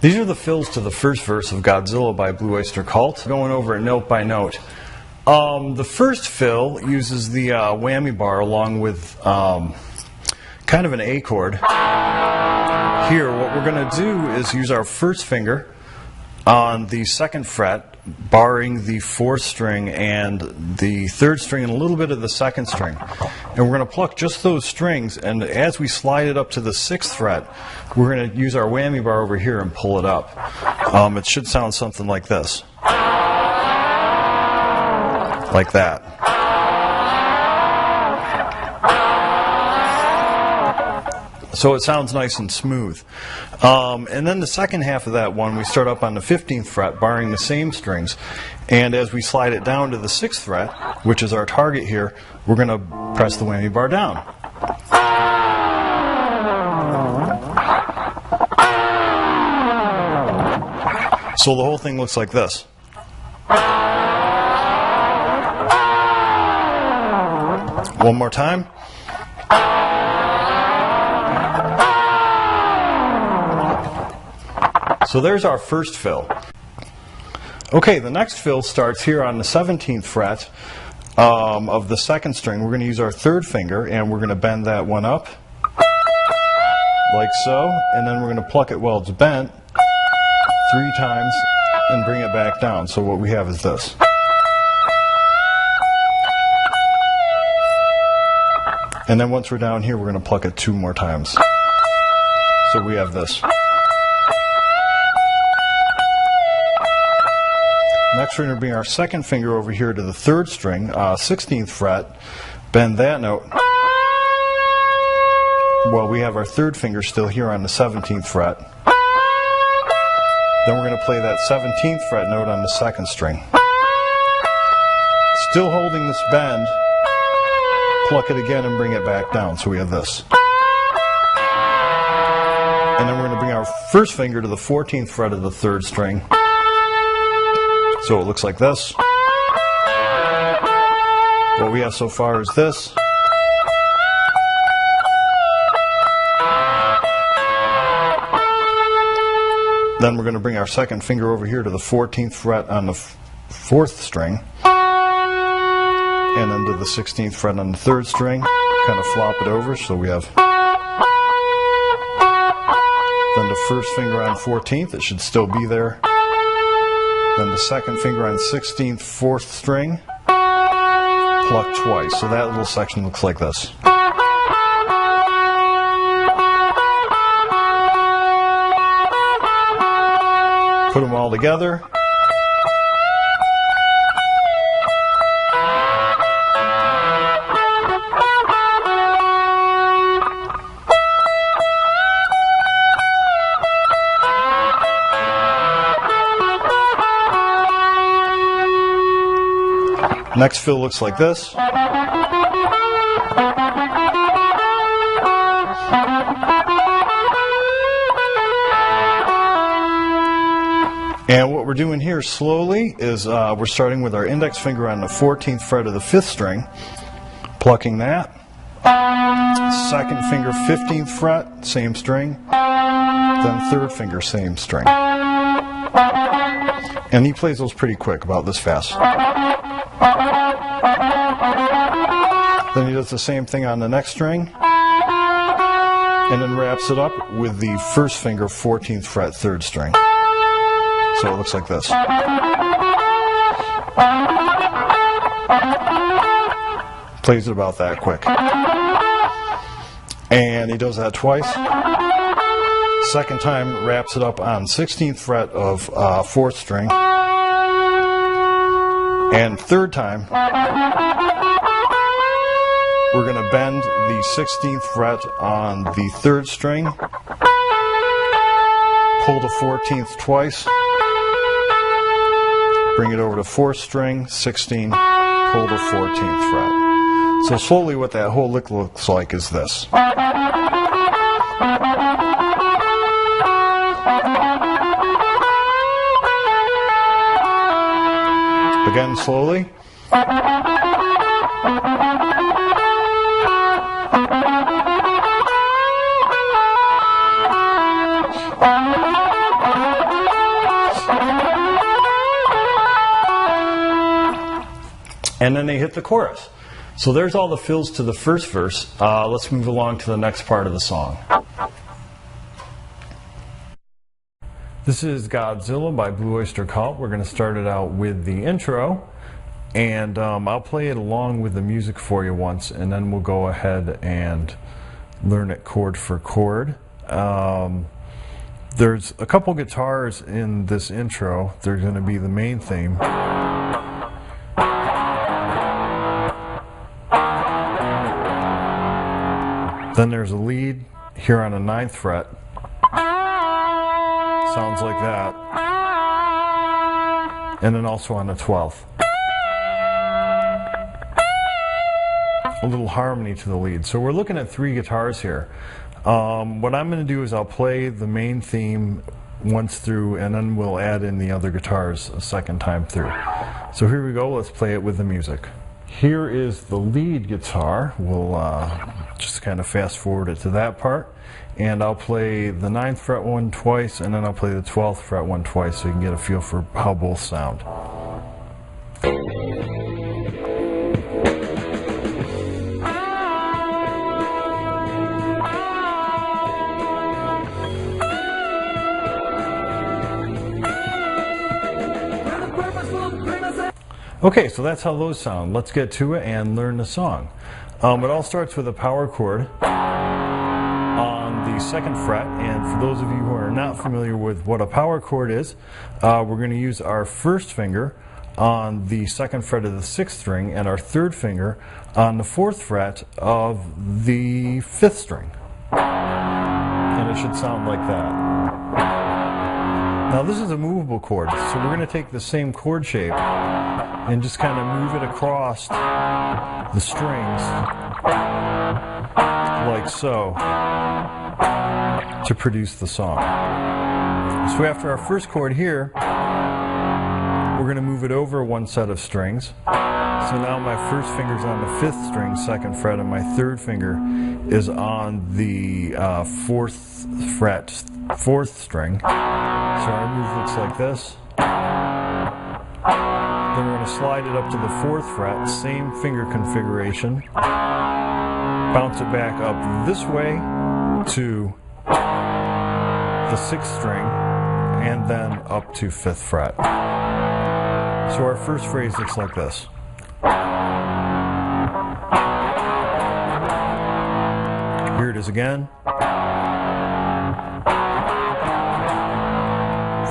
These are the fills to the first verse of Godzilla by Blue Oyster Cult. Going over it note by note. The first fill uses the whammy bar along with kind of an A chord. Here, what we're going to do is use our first finger on the second fret, barring the fourth string and the third string and a little bit of the second string. And we're going to pluck just those strings, and as we slide it up to the sixth fret, we're going to use our whammy bar over here and pull it up. It should sound something like this. Like that. So it sounds nice and smooth. And then the second half of that one, we start up on the 15th fret, barring the same strings. And as we slide it down to the 6th fret, which is our target here, we're going to press the whammy bar down. So the whole thing looks like this. One more time. So there's our first fill. Okay, the next fill starts here on the 17th fret of the second string. We're going to use our third finger and we're going to bend that one up like so, and then we're going to pluck it while it's bent 3 times and bring it back down. So what we have is this. And then once we're down here, we're going to pluck it 2 more times. So we have this. Next, we're going to bring our second finger over here to the third string, 16th fret, bend that note. Well, we have our third finger still here on the 17th fret. Then we're going to play that 17th fret note on the second string. Still holding this bend, pluck it again and bring it back down. So we have this. And then we're going to bring our first finger to the 14th fret of the third string. So it looks like this. What we have so far is this. Then we're going to bring our second finger over here to the 14th fret on the 4th string. And then to the 16th fret on the 3rd string. Kind of flop it over so we have. Then the first finger on 14th, it should still be there. Then the second finger on 16th, 4th string, pluck twice. So that little section looks like this. Put them all together. Next fill looks like this. And what we're doing here slowly is we're starting with our index finger on the 14th fret of the 5th string, plucking that. Second finger, 15th fret, same string. Then third finger, same string. And he plays those pretty quick, about this fast. Then he does the same thing on the next string, and then wraps it up with the first finger, 14th fret, 3rd string. So it looks like this. Plays it about that quick. And he does that twice. Second time, wraps it up on 16th fret of 4th string. And third time, we're going to bend the 16th fret on the 3rd string, pull the 14th twice, bring it over to 4th string, 16, pull the 14th fret. So slowly what that whole lick looks like is this. Again, slowly. and then they hit the chorus. So there's all the fills to the first verse. Let's move along to the next part of the song. This is Godzilla by Blue Oyster Cult. We're going to start it out with the intro, and I'll play it along with the music for you once, and then we'll go ahead and learn it chord for chord. There's a couple guitars in this intro. There's going to be the main theme. Then there's a lead here on the 9th fret. Sounds like that. And then also on the 12th. A little harmony to the lead. So we're looking at 3 guitars here. What I'm going to do is I'll play the main theme once through, and then we'll add in the other guitars a second time through. So here we go. Let's play it with the music. Here is the lead guitar. We'll just kind of fast forward it to that part, and I'll play the 9th fret one twice, and then I'll play the 12th fret one twice so you can get a feel for how both sound. Okay, so that's how those sound. Let's get to it and learn the song. It all starts with a power chord on the 2nd fret, and for those of you who are not familiar with what a power chord is, we're going to use our 1st finger on the 2nd fret of the 6th string and our 3rd finger on the 4th fret of the 5th string. And it should sound like that. Now this is a movable chord, so we're going to take the same chord shape and just kind of move it across the strings like so to produce the song. So after our first chord here, we're going to move it over one set of strings. So now my 1st finger's on the 5th string, 2nd fret, and my 3rd finger is on the 4th fret, 4th string. So our move looks like this. Then we're going to slide it up to the 4th fret, same finger configuration. Bounce it back up this way to the 6th string, and then up to 5th fret. So our first phrase looks like this. Here it is again.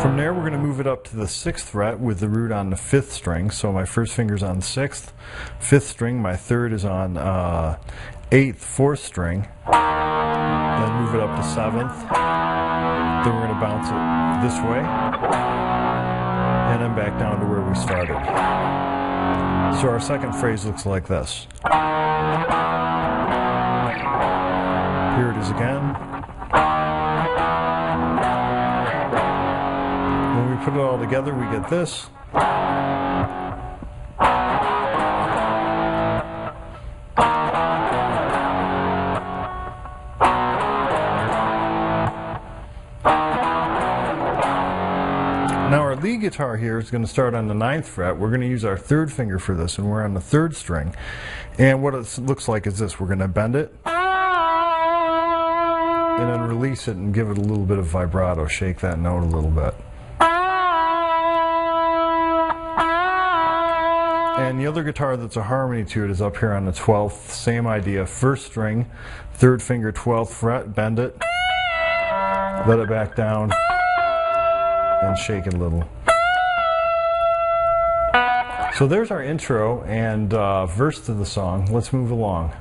From there, we're going to move it up to the 6th fret with the root on the 5th string. So my 1st finger's on 6th, 5th string. My 3rd is on 8th, 4th string. Then move it up to 7th. Then we're going to bounce it this way, and then back down to where we started. So our second phrase looks like this. Here it is again. When we put it all together, we get this. Now our lead guitar here is going to start on the 9th fret. We're going to use our 3rd finger for this, and we're on the 3rd string. And what it looks like is this. We're going to bend it, and then release it and give it a little bit of vibrato, shake that note a little bit. And the other guitar that's a harmony to it is up here on the 12th, same idea, 1st string, 3rd finger, 12th fret, bend it, let it back down, and shake it a little. So there's our intro and verse to the song. Let's move along.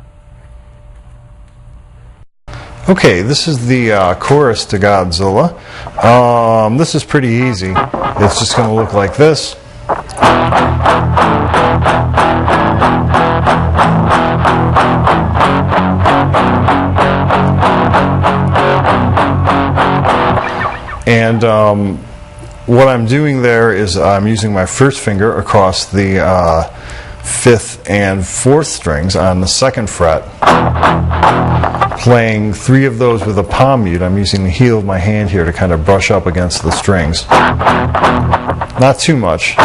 Okay, this is the chorus to Godzilla. This is pretty easy. It's just going to look like this. And what I'm doing there is I'm using my 1st finger across the 5th and 4th strings on the 2nd fret, playing 3 of those with a palm mute. I'm using the heel of my hand here to kind of brush up against the strings. Not too much,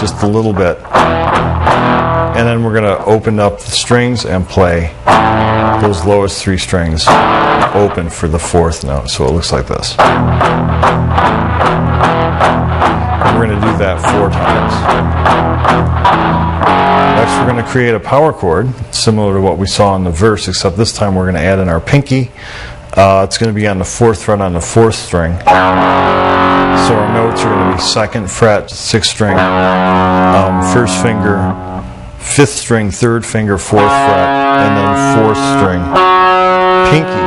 just a little bit. And then we're going to open up the strings and play those lowest 3 strings open for the 4th note. So it looks like this. We're going to do that 4 times. Next, we're going to create a power chord similar to what we saw in the verse, except this time we're going to add in our pinky. It's going to be on the 4th fret on the 4th string. So our notes are going to be 2nd fret, 6th string, 1st finger, 5th string, 3rd finger, 4th fret, and then 4th string, pinky,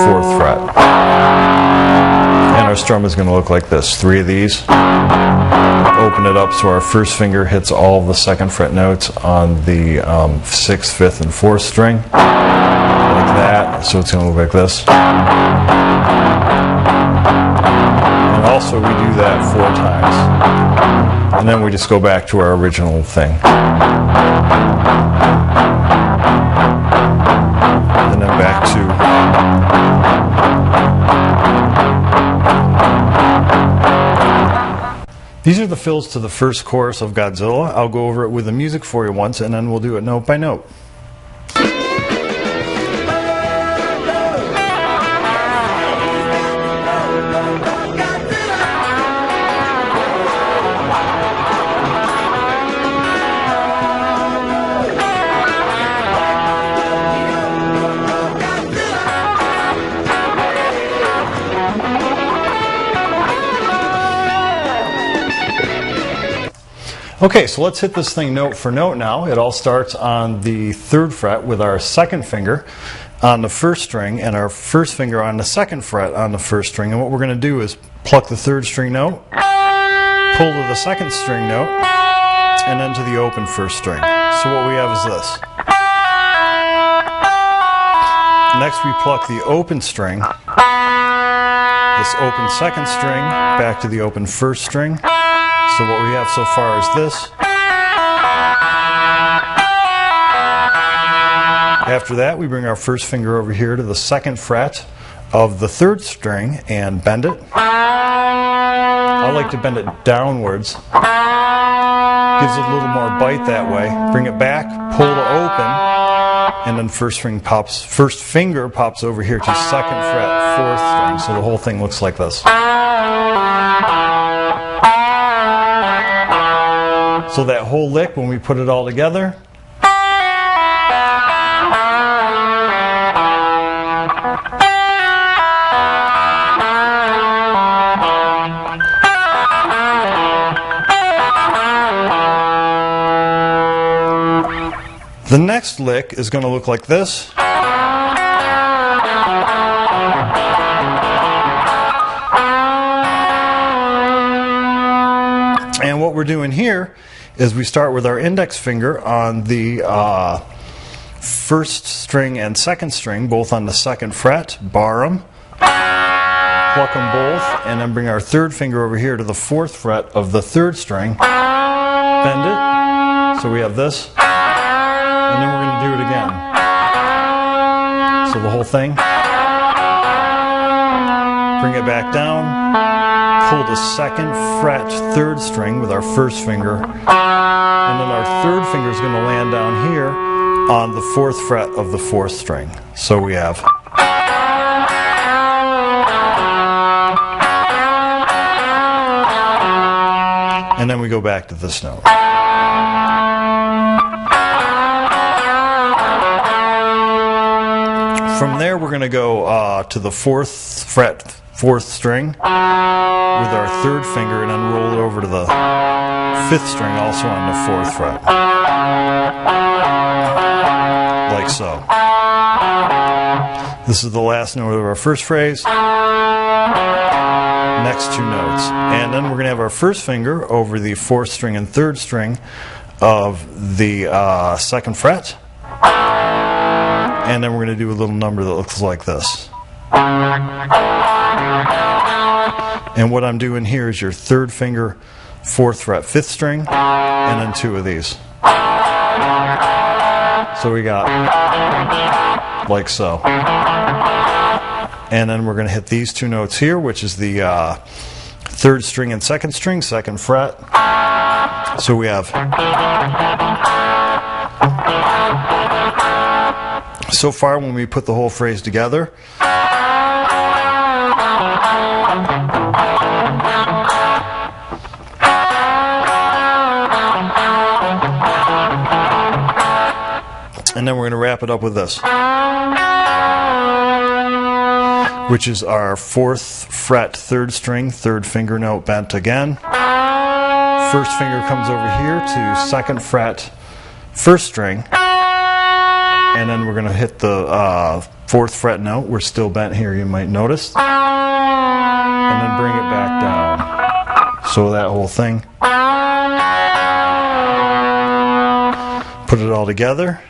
4th fret. And our strum is going to look like this. 3 of these. Open it up so our 1st finger hits all the 2nd fret notes on the 6th, 5th, and 4th string. Like that. So it's going to look like this. And also we do that 4 times. And then we just go back to our original thing. And then back to... These are the fills to the first chorus of Godzilla. I'll go over it with the music for you once, and then we'll do it note by note. Okay, so let's hit this thing note for note now. It all starts on the 3rd fret with our 2nd finger on the 1st string and our 1st finger on the 2nd fret on the 1st string. And what we're going to do is pluck the 3rd string note, pull to the 2nd string note, and then to the open 1st string. So what we have is this. Next we pluck the open string, this open 2nd string, back to the open 1st string. So what we have so far is this. After that, we bring our 1st finger over here to the 2nd fret of the 3rd string and bend it. I like to bend it downwards. Gives it a little more bite that way. Bring it back, pull to open, and then 1st finger pops over here to 2nd fret, 4th string. So the whole thing looks like this. So that whole lick, when we put it all together, the next lick is going to look like this. And what we're doing here is we start with our index finger on the 1st string and 2nd string, both on the 2nd fret, bar them, pluck them both, and then bring our 3rd finger over here to the 4th fret of the 3rd string, bend it, so we have this, and then we're going to do it again. So the whole thing, bring it back down, pull the 2nd fret, 3rd string with our 1st finger, and then our 3rd finger is going to land down here on the 4th fret of the 4th string. So we have. And then we go back to this note. From there we're going to go to the 4th fret, 4th string with our 3rd finger, and then roll it over to the 5th string, also on the 4th fret. Like so. This is the last note of our first phrase. Next 2 notes. And then we're going to have our 1st finger over the 4th string and 3rd string of the 2nd fret. And then we're going to do a little number that looks like this. And what I'm doing here is your 3rd finger, 4th fret, 5th string, and then 2 of these. So we got like so. And then we're going to hit these 2 notes here, which is the third string and second string, second fret. So we have. So far, when we put the whole phrase together, and then we're going to wrap it up with this, which is our fourth fret, third string, third finger note bent again. First finger comes over here to second fret, first string, and then we're going to hit the fourth fret note. We're still bent here, you might notice, and then bring it back down. So that whole thing. Put it all together.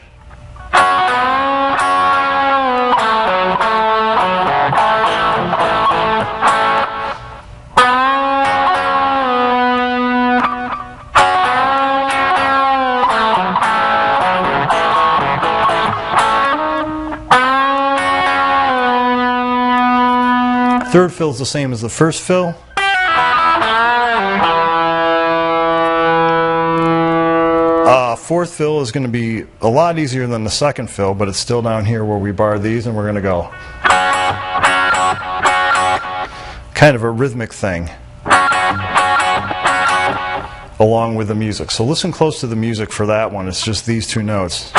Third fill is the same as the first fill. Fourth fill is going to be a lot easier than the second fill, but it's still down here where we bar these, and we're going to go. Kind of a rhythmic thing along with the music. So listen close to the music for that one. It's just these two notes.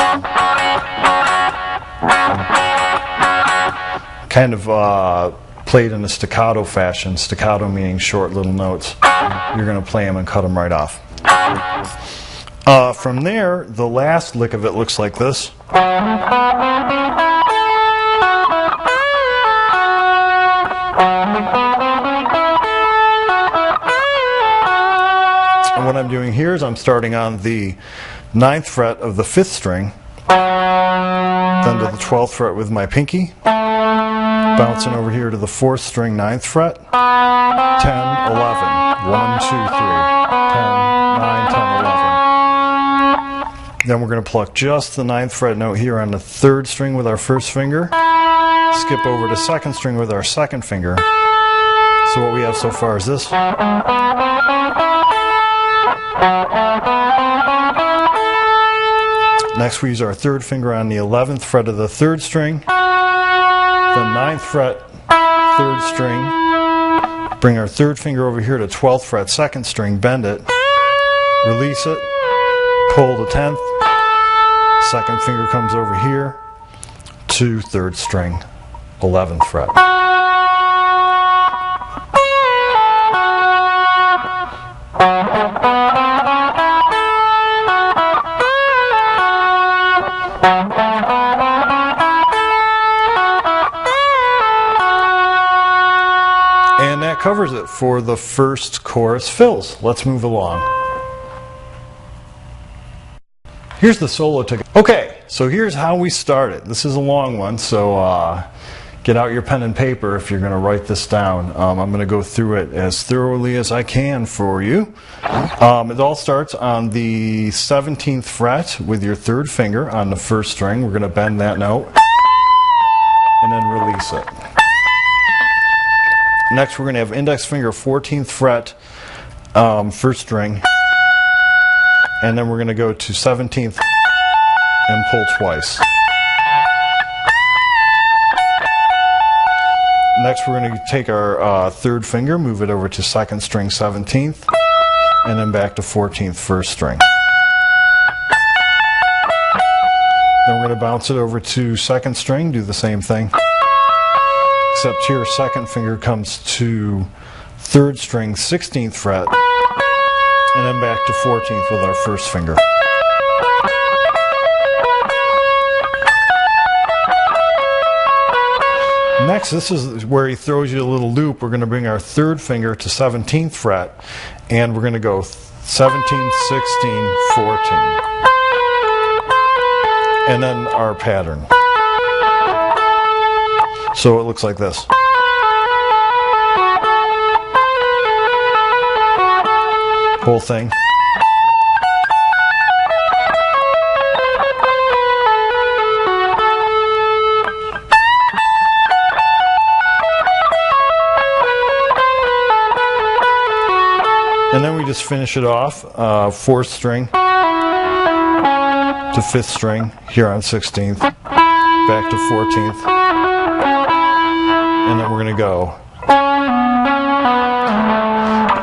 Kind of played in a staccato fashion. Staccato meaning short little notes. You're going to play them and cut them right off. From there, the last lick of it looks like this. And what I'm doing here is I'm starting on the 9th fret of the 5th string, then to the 12th fret with my pinky, bouncing over here to the 4th string, 9th fret, 10, 11, 1, 2, 3, 10, 9, 10, 11. Then we're going to pluck just the 9th fret note here on the 3rd string with our first finger, skip over to 2nd string with our 2nd finger. So what we have so far is this. Next we use our 3rd finger on the 11th fret of the 3rd string, the 9th fret, 3rd string, bring our 3rd finger over here to 12th fret, 2nd string, bend it, release it, pull the 10th, 2nd finger comes over here to 3rd string, 11th fret. And that covers it for the first chorus fills. Let's move along. Here's the solo together. Okay, so here's how we started. This is a long one, so get out your pen and paper if you're going to write this down. I'm going to go through it as thoroughly as I can for you. It all starts on the 17th fret with your 3rd finger on the 1st string. We're going to bend that note and then release it. Next, we're going to have index finger 14th fret, 1st string, and then we're going to go to 17th and pull twice. Next, we're going to take our 3rd finger, move it over to 2nd string 17th, and then back to 14th 1st string. Then we're going to bounce it over to 2nd string, do the same thing. Except here, 2nd finger comes to 3rd string 16th fret, and then back to 14th with our 1st finger. Next, this is where he throws you a little loop. We're going to bring our 3rd finger to 17th fret, and we're going to go 17, 16, 14. And then our pattern. So it looks like this. Whole thing. just finish it off, 4th string to 5th string here on 16th, back to 14th, and then we're going to go,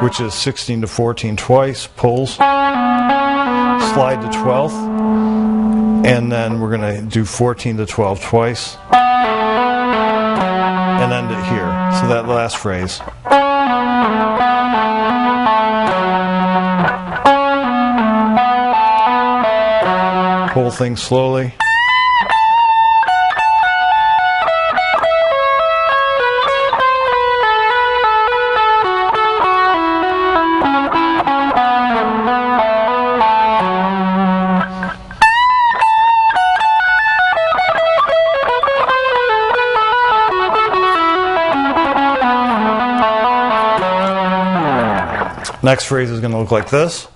which is 16 to 14 twice, pulls, slide to 12th, and then we're going to do 14 to 12 twice, and end it here. So that last phrase. Whole thing slowly. Next phrase is going to look like this.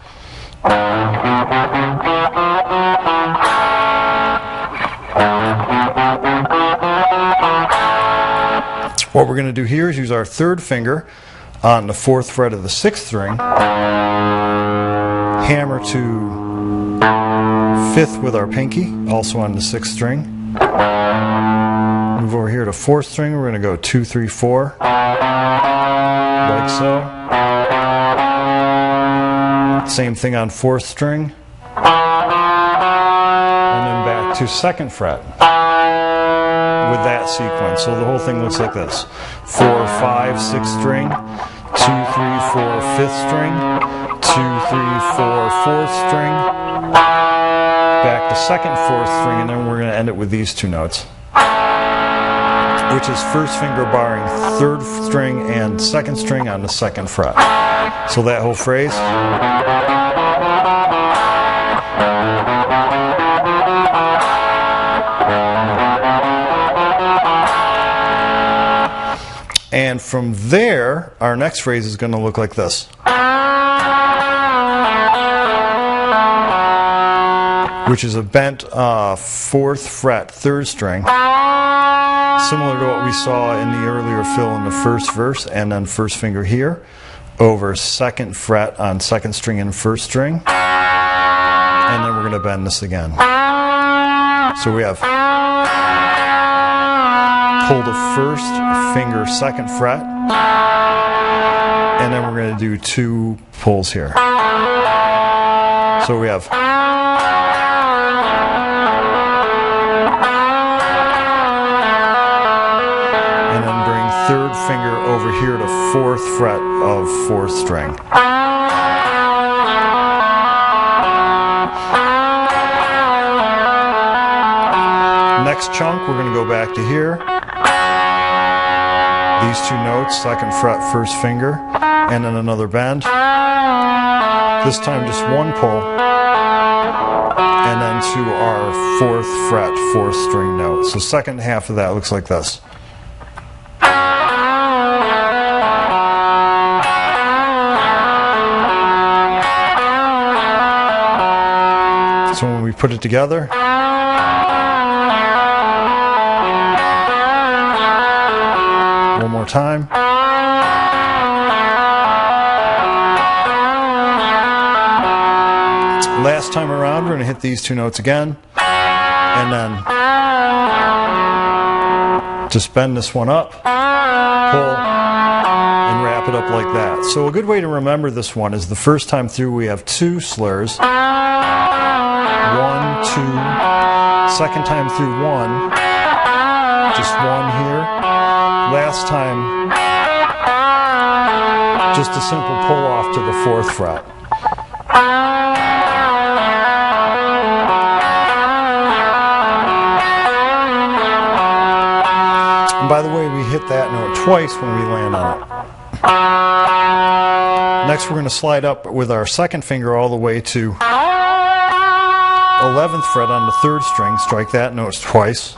What we're going to do here is use our 3rd finger on the 4th fret of the 6th string, hammer to 5th with our pinky, also on the 6th string. Move over here to 4th string, we're going to go 2, 3, 4, like so. Same thing on 4th string, and then back to 2nd fret with that sequence. So the whole thing looks like this: 4, 5, 6th string, 2, 3, 4, 5th string, 2, 3, 4, 4th string, back to 2nd, 4th string, and then we're going to end it with these 2 notes, which is 1st finger barring 3rd string and 2nd string on the 2nd fret. So that whole phrase. And from there, our next phrase is going to look like this. Which is a bent 4th fret 3rd string, similar to what we saw in the earlier fill in the 1st verse, and then 1st finger here over 2nd fret on 2nd string and 1st string, and then we're going to bend this again. So we have pull the 1st finger 2nd fret, and then we're going to do 2 pulls here. So we have and then bring 3rd finger over here to 4th fret of 4th string. Next chunk, we're going to go back to here. These 2 notes, 2nd fret, 1st finger, and then another bend. This time just 1 pull, and then to our 4th fret, 4th string note. So 2nd half of that looks like this. So when we put it together, one more time. Last time around, we're going to hit these 2 notes again, and then just bend this one up, pull, and wrap it up like that. So a good way to remember this one is the first time through we have 2 slurs, 1, 2, second time through 1, just 1 here. Last time, just a simple pull off to the 4th fret. And by the way, we hit that note twice when we land on it. Next, we're going to slide up with our 2nd finger all the way to 11th fret on the 3rd string. Strike that note twice.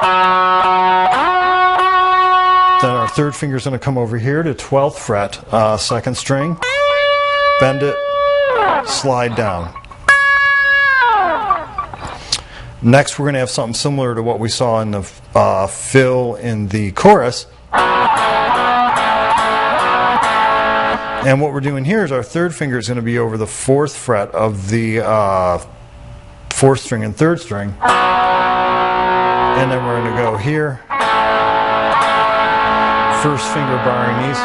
Then our 3rd finger is going to come over here to 12th fret, 2nd string, bend it, slide down. Next, we're going to have something similar to what we saw in the fill in the chorus. And what we're doing here is our third finger is going to be over the 4th fret of the 4th string and 3rd string. And then we're going to go here. First finger barring these.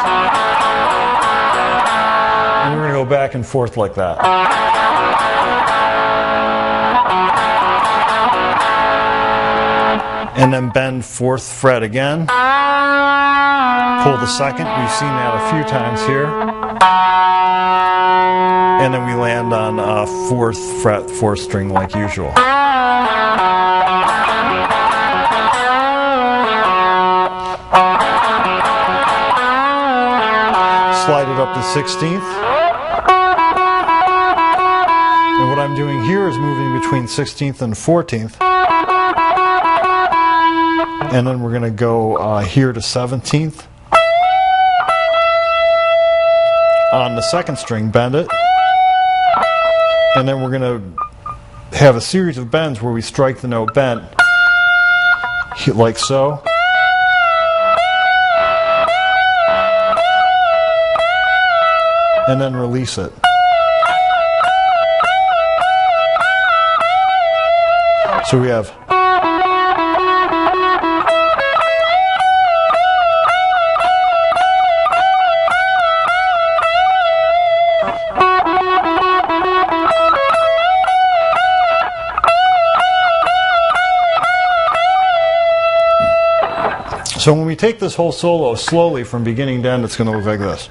And we're going to go back and forth like that. And then bend 4th fret again. Pull the 2nd. We've seen that a few times here. And then we land on 4th fret, 4th string like usual. Slide it up to 16th. And what I'm doing here is moving between 16th and 14th. And then we're going to go here to 17th. On the 2nd string, bend it. And then we're going to have a series of bends where we strike the note bent, like so. And then release it. So we have So when we take this whole solo slowly from beginning to end, it's going to look like this.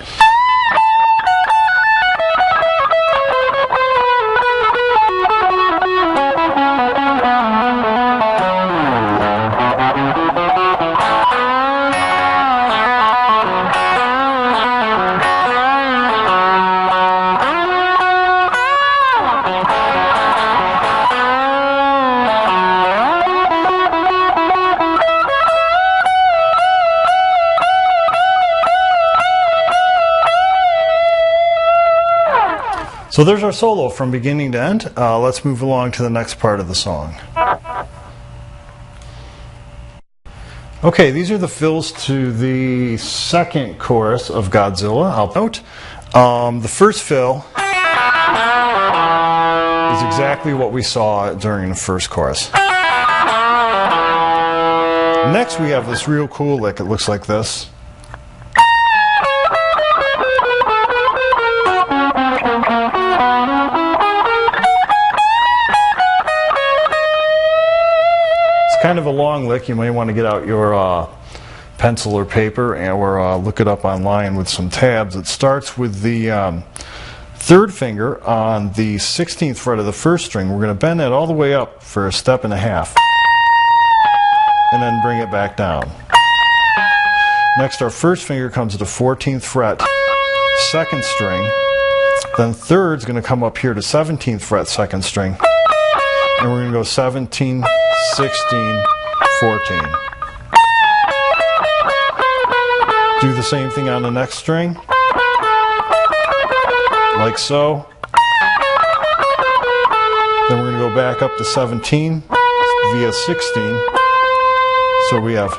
So there's our solo from beginning to end. Let's move along to the next part of the song. Okay, these are the fills to the second chorus of Godzilla. I'll note. The first fill is exactly what we saw during the first chorus. Next we have this real cool lick. It looks like this. Kind of a long lick. You may want to get out your pencil or paper or look it up online with some tabs. It starts with the 3rd finger on the 16th fret of the 1st string. We're going to bend that all the way up for a step and a half and then bring it back down. Next, our 1st finger comes to the 14th fret, 2nd string. Then 3rd is going to come up here to 17th fret, 2nd string. And we're going to go 17, 16, 14. Do the same thing on the next string, like so. Then we're going to go back up to 17 via 16. So we have,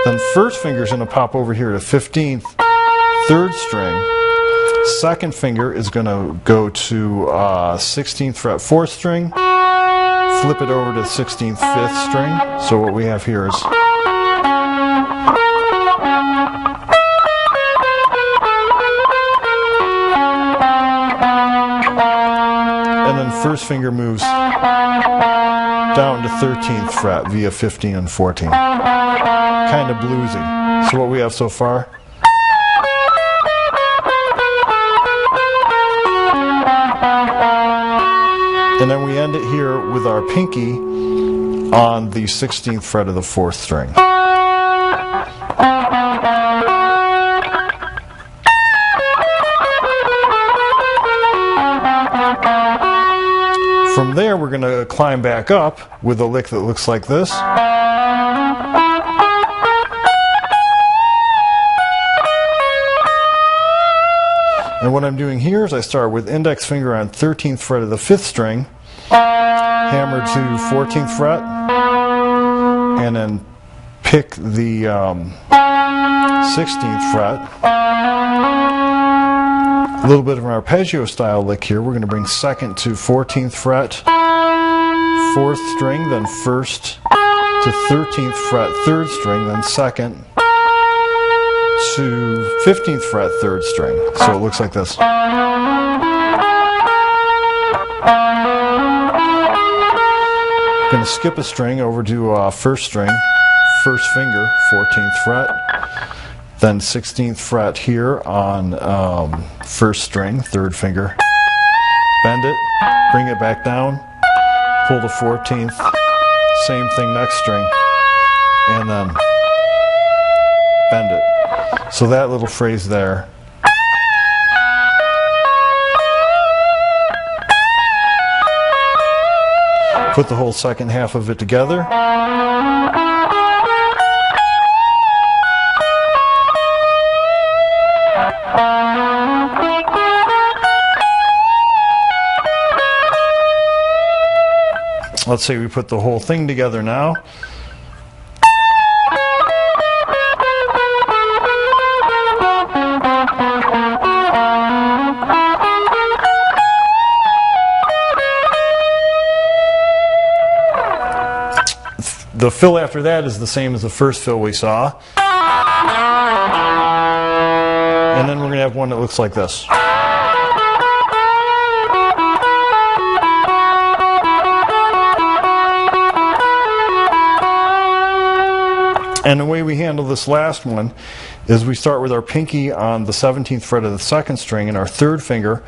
then 1st finger is going to pop over here to 15th, 3rd string. 2nd finger is going to go to 16th fret, 4th string. Flip it over to 16th, 5th string. So what we have here is, and then 1st finger moves down to 13th fret via 15 and 14. Kind of bluesy. So what we have so far, and then we end it here with our pinky on the 16th fret of the 4th string. From there, we're going to climb back up with a lick that looks like this. And what I'm doing here is I start with index finger on 13th fret of the 5th string, hammer to 14th fret, and then pick the 16th fret, A little bit of an arpeggio style lick here. We're going to bring second to 14th fret, 4th string, then 1st to 13th fret, 3rd string, then 2nd to 15th fret, 3rd string. So it looks like this. Going to skip a string over to 1st string, 1st finger, 14th fret, then 16th fret here on 1st string, 3rd finger. Bend it, bring it back down, pull the 14th, same thing next string, and then bend it. So that little phrase there. Put the whole second half of it together. Let's say we put the whole thing together now. The fill after that is the same as the first fill we saw. And then we're going to have one that looks like this. And the way we handle this last one is we start with our pinky on the 17th fret of the 2nd string and our 3rd finger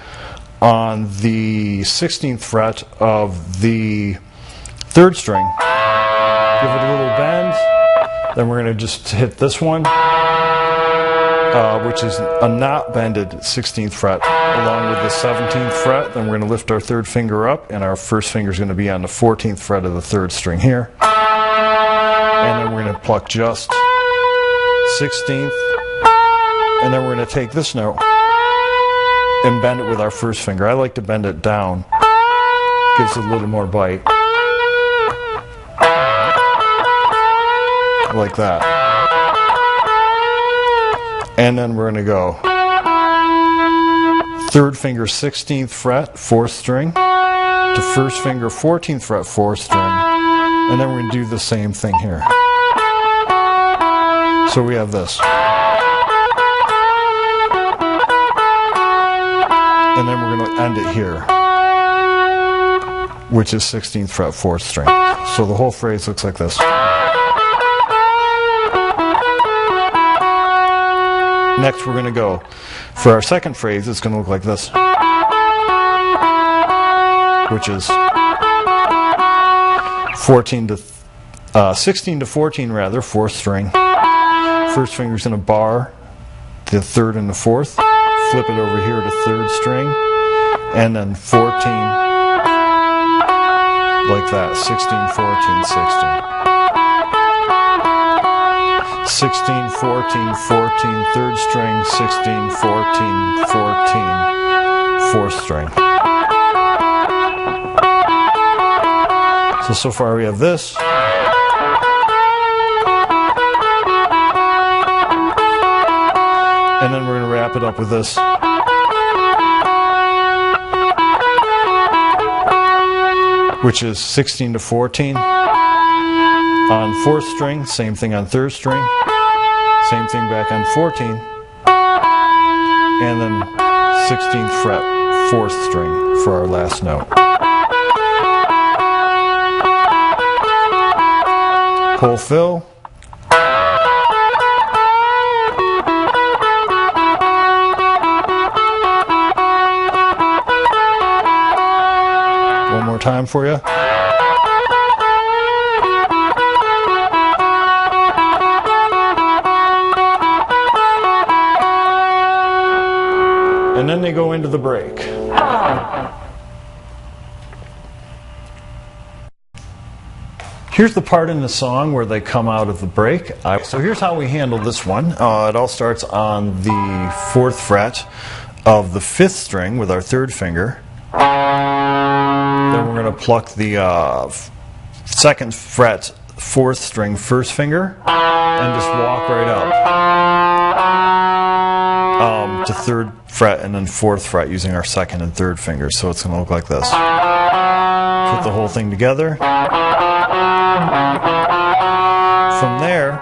on the 16th fret of the 3rd string. Give it a little bend, then we're going to just hit this one, which is a not bended 16th fret, along with the 17th fret. Then we're going to lift our 3rd finger up, and our 1st finger is going to be on the 14th fret of the 3rd string here. And then we're going to pluck just 16th, and then we're going to take this note and bend it with our 1st finger. I like to bend it down, gives it a little more bite. Like that. And then we're going to go 3rd finger 16th fret, 4th string, to 1st finger 14th fret, 4th string, and then we're going to do the same thing here. So we have this. And then we're going to end it here, which is 16th fret, 4th string. So the whole phrase looks like this. Next we're going to go, for our second phrase, it's going to look like this, which is 16 to 14 rather, 4th string. 1st finger is going to bar the 3rd and the 4th, flip it over here to 3rd string, and then 14, like that, 16, 14, 16. 16, 14, 14, 3rd string, 16, 14, 14, 4th string. So far we have this. And then we're going to wrap it up with this. Which is 16 to 14 on 4th string, same thing on 3rd string, same thing back on 14, and then 16th fret, 4th string for our last note. Whole fill. One more time for you. And then they go into the break. Here's the part in the song where they come out of the break. So here's how we handle this one. It all starts on the 4th fret of the 5th string with our 3rd finger. Then we're going to pluck the 2nd fret 4th string 1st finger and just walk right up. to 3rd fret and then 4th fret using our 2nd and 3rd fingers. So it's going to look like this. Put the whole thing together. From there,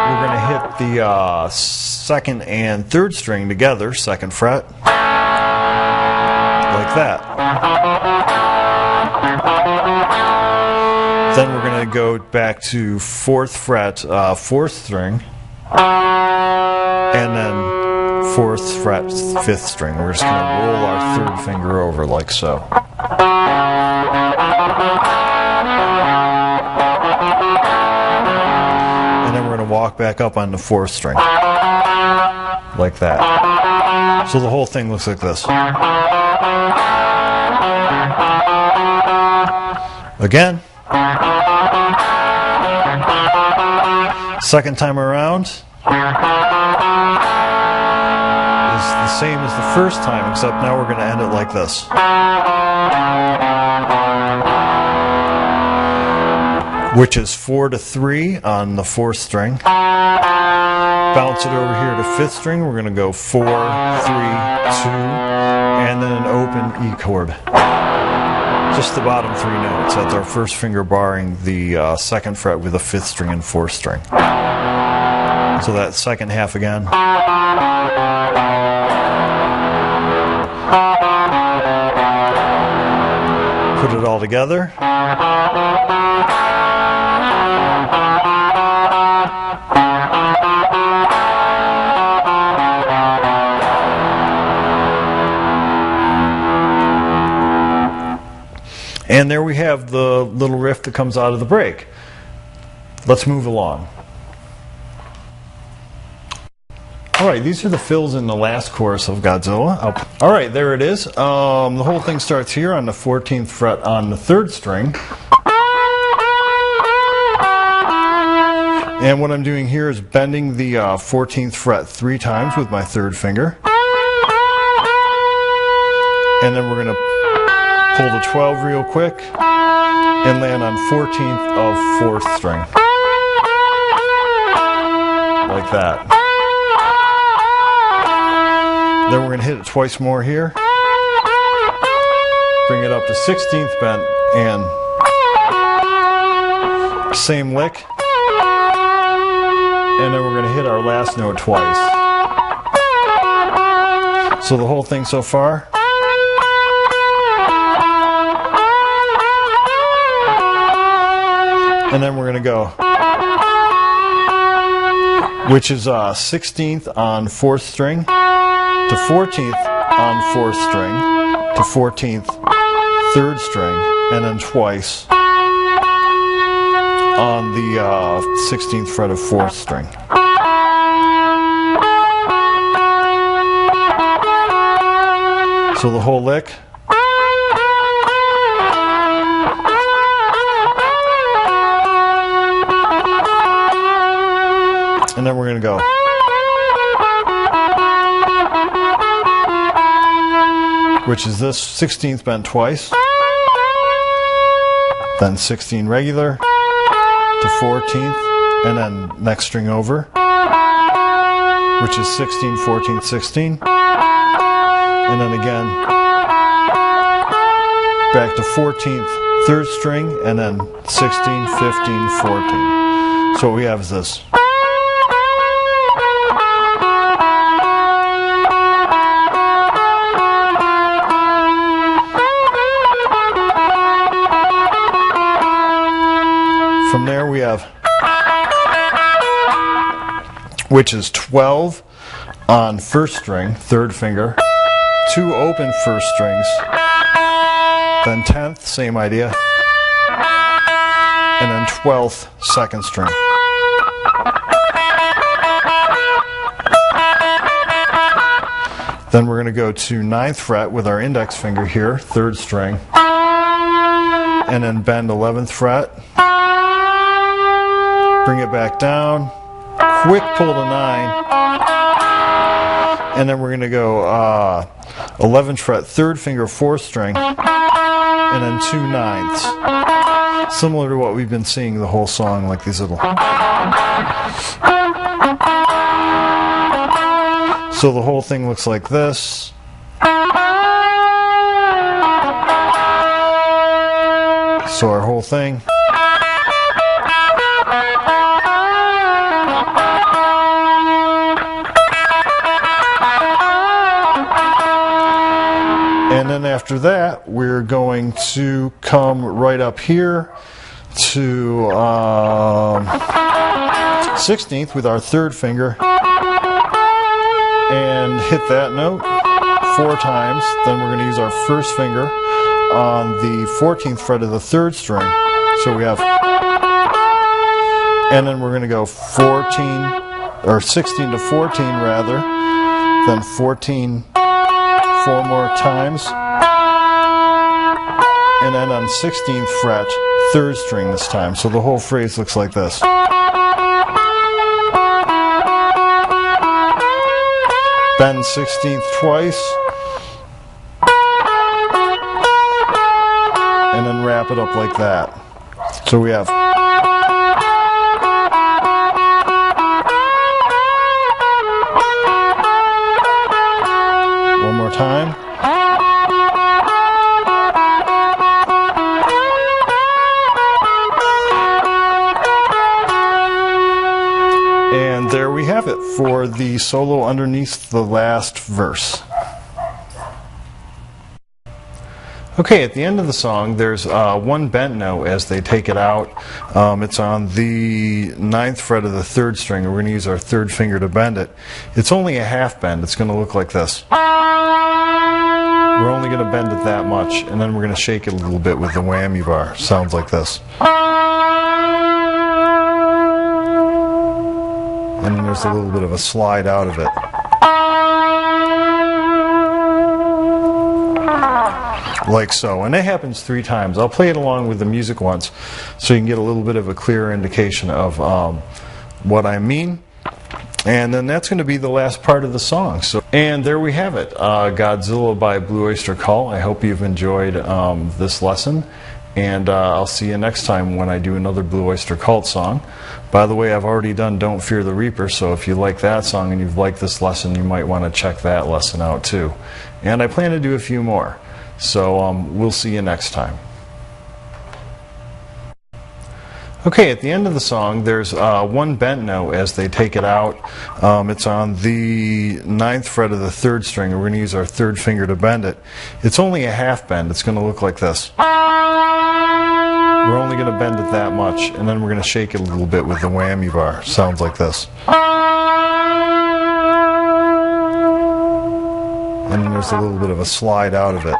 we're going to hit the 2nd and 3rd string together, 2nd fret, like that. Then we're going to go back to 4th fret, 4th string, and then 4th fret, 5th string. We're just going to roll our 3rd finger over like so. And then we're going to walk back up on the 4th string, like that. So the whole thing looks like this. Again. Second time around is the same as the first time, except now we're going to end it like this. Which is 4 to 3 on the 4th string. Bounce it over here to 5th string. We're going to go 4, 3, 2, and then an open E chord. Just the bottom 3 notes. That's our 1st finger barring the 2nd fret with a 5th string and 4th string. So that 2nd half again. Put it all together. And there we have the little riff that comes out of the break. Let's move along. Alright, these are the fills in the last chorus of Godzilla. Alright, there it is. The whole thing starts here on the 14th fret on the 3rd string. And what I'm doing here is bending the 14th fret 3 times with my 3rd finger. And then we're going to pull the 12 real quick and land on 14th of 4th string. Like that. Then we're going to hit it twice more here. Bring it up to 16th bent and same lick. And then we're going to hit our last note twice. So the whole thing so far. And then we're going to go, which is 16th on 4th string, to 14th on 4th string, to 14th 3rd string, and then twice on the 16th fret of 4th string. So the whole lick. And then we're going to go. Which is this 16th bent twice. Then 16 regular to 14th. And then next string over. Which is 16, 14, 16. And then again. Back to 14th, 3rd string. And then 16, 15, 14. So what we have is this. From there we have, which is 12 on 1st string, 3rd finger, 2 open 1st strings, then 10th, same idea, and then 12th, 2nd string. Then we're going to go to 9th fret with our index finger here, 3rd string, and then bend 11th fret. Bring it back down, quick pull to 9, and then we're going to go 11th fret, 3rd finger, 4th string, and then 2 9ths. Similar to what we've been seeing the whole song, like these little. So the whole thing looks like this. So our whole thing. And then after that, we're going to come right up here to 16th with our third finger and hit that note 4 times. Then we're going to use our first finger on the 14th fret of the 3rd string. So we have, and then we're going to go 14, or 16 to 14 rather, then 14 4 more times, and then on 16th fret, 3rd string this time. So the whole phrase looks like this. Bend 16th twice, and then wrap it up like that. So we have one more time. And there we have it for the solo underneath the last verse. Okay, at the end of the song, there's one bent note as they take it out. It's on the 9th fret of the 3rd string, and we're going to use our 3rd finger to bend it. It's only a half bend. It's going to look like this. We're only going to bend it that much, and then we're going to shake it a little bit with the whammy bar. Sounds like this. And then there's a little bit of a slide out of it. Like so. And that happens 3 times. I'll play it along with the music once so you can get a little bit of a clearer indication of what I mean. And then that's going to be the last part of the song. So, and there we have it, Godzilla by Blue Oyster Cult. I hope you've enjoyed this lesson. And I'll see you next time when I do another Blue Oyster Cult song. By the way, I've already done Don't Fear the Reaper, so if you like that song and you've liked this lesson, you might want to check that lesson out too. And I plan to do a few more. So we'll see you next time. Okay, at the end of the song, there's one bent note as they take it out. It's on the 9th fret of the 3rd string, and we're going to use our 3rd finger to bend it. It's only a half bend. It's going to look like this. We're only going to bend it that much, and then we're going to shake it a little bit with the whammy bar. Sounds like this. And then there's a little bit of a slide out of it.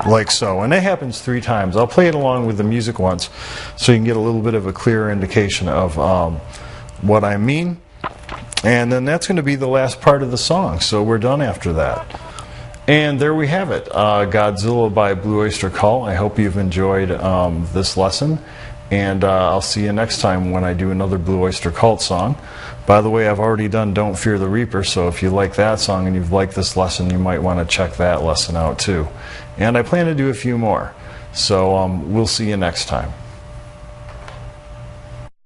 Like so. And that happens 3 times. I'll play it along with the music once so you can get a little bit of a clearer indication of what I mean. And then that's going to be the last part of the song. So we're done after that. And there we have it, Godzilla by Blue Oyster Cult. I hope you've enjoyed this lesson. And I'll see you next time when I do another Blue Oyster Cult song. By the way, I've already done Don't Fear the Reaper, so if you like that song and you've liked this lesson, you might want to check that lesson out too. And I plan to do a few more. So we'll see you next time.